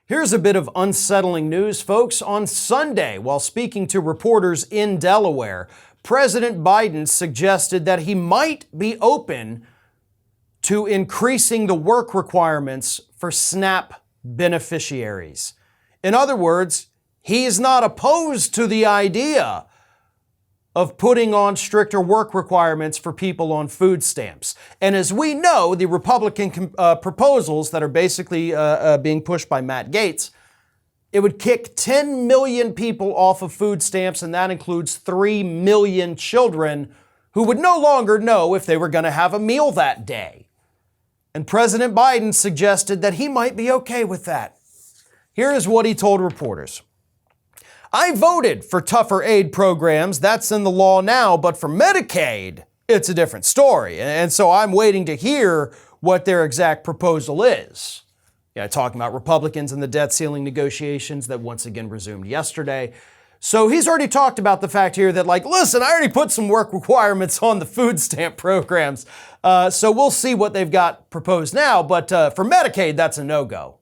Here's a bit of unsettling news, folks. On Sunday, while speaking to reporters in Delaware, President Biden suggested that he might be open to increasing the work requirements for SNAP beneficiaries. In other words, he is not opposed to the idea of putting on stricter work requirements for people on food stamps. And as we know, the Republican proposals that are basically being pushed by Matt Gaetz, it would kick 10 million people off of food stamps, and that includes 3 million children who would no longer know if they were going to have a meal that day. And President Biden suggested that he might be okay with that. Here is what he told reporters. I voted for tougher aid programs, that's in the law now, but for Medicaid, it's a different story. And so I'm waiting to hear what their exact proposal is. Yeah, talking about Republicans and the debt ceiling negotiations that once again resumed yesterday. So he's already talked about the fact here that, listen, I already put some work requirements on the food stamp programs. So we'll see what they've got proposed now. But for Medicaid, that's a no-go.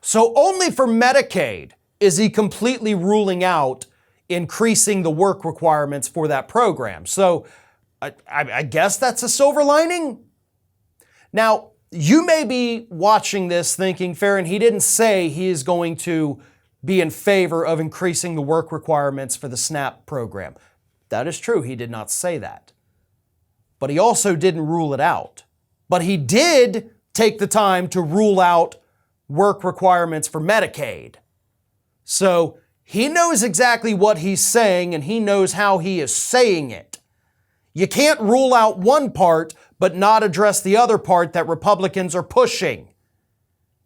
So only for Medicaid is he completely ruling out increasing the work requirements for that program. So I guess that's a silver lining. Now, you may be watching this thinking, Farron, he didn't say he is going to be in favor of increasing the work requirements for the SNAP program. That is true, he did not say that. But he also didn't rule it out. But he did take the time to rule out work requirements for Medicaid. So he knows exactly what he's saying, and he knows how he is saying it. You can't rule out one part, but not address the other part that Republicans are pushing.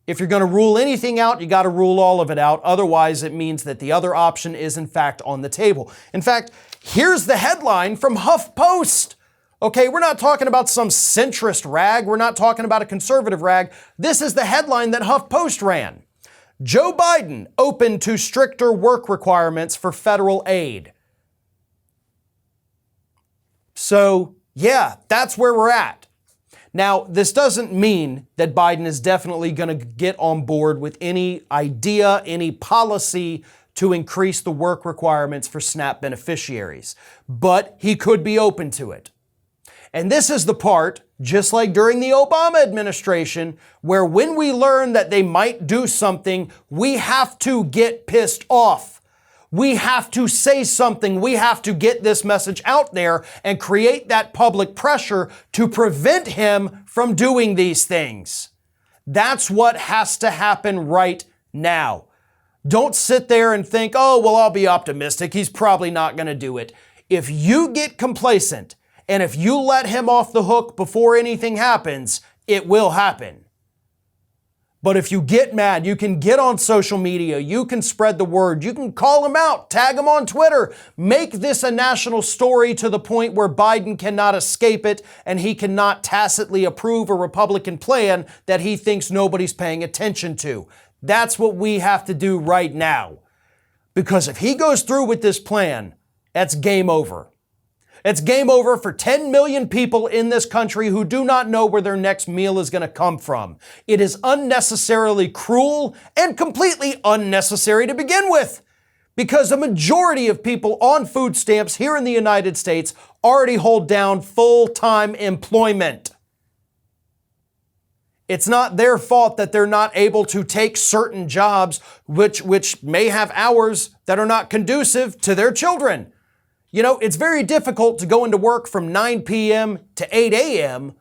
If you're going to rule anything out, you got to rule all of it out. Otherwise, it means that the other option is in fact on the table. In fact, here's the headline from HuffPost. Okay, we're not talking about some centrist rag. We're not talking about a conservative rag. This is the headline that HuffPost ran. Joe Biden open to stricter work requirements for federal aid. So, yeah, that's where we're at. Now, this doesn't mean that Biden is definitely going to get on board with any idea, any policy to increase the work requirements for SNAP beneficiaries, but he could be open to it. And this is the part, just like during the Obama administration, where when we learn that they might do something, we have to get pissed off. We have to say something. We have to get this message out there and create that public pressure to prevent him from doing these things. That's what has to happen right now. Don't sit there and think, oh, well, I'll be optimistic. He's probably not going to do it. If you get complacent and if you let him off the hook before anything happens, it will happen. But if you get mad, you can get on social media, you can spread the word, you can call him out, tag him on Twitter, make this a national story to the point where Biden cannot escape it and he cannot tacitly approve a Republican plan that he thinks nobody's paying attention to. That's what we have to do right now. Because if he goes through with this plan, that's game over. It's game over for 10 million people in this country who do not know where their next meal is going to come from. It is unnecessarily cruel and completely unnecessary to begin with, because a majority of people on food stamps here in the United States already hold down full-time employment. It's not their fault that they're not able to take certain jobs which may have hours that are not conducive to their children. You know, it's very difficult to go into work from 9 p.m. to 8 a.m.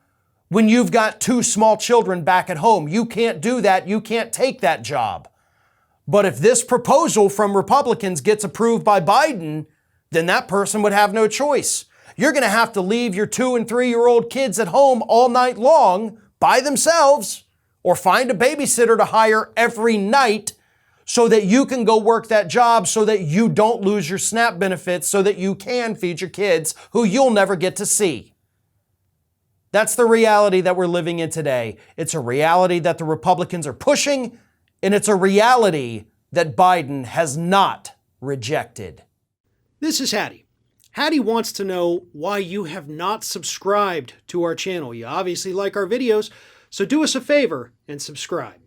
when you've got 2 small children back at home. You can't do that. You can't take that job. But if this proposal from Republicans gets approved by Biden, then that person would have no choice. You're going to have to leave your 2- and 3-year-old kids at home all night long by themselves, or find a babysitter to hire every night so that you can go work that job, so that you don't lose your SNAP benefits, so that you can feed your kids who you'll never get to see. That's the reality that we're living in today. It's a reality that the Republicans are pushing, and it's a reality that Biden has not rejected. This is Hattie. Hattie wants to know why you have not subscribed to our channel. You obviously like our videos, so do us a favor and subscribe.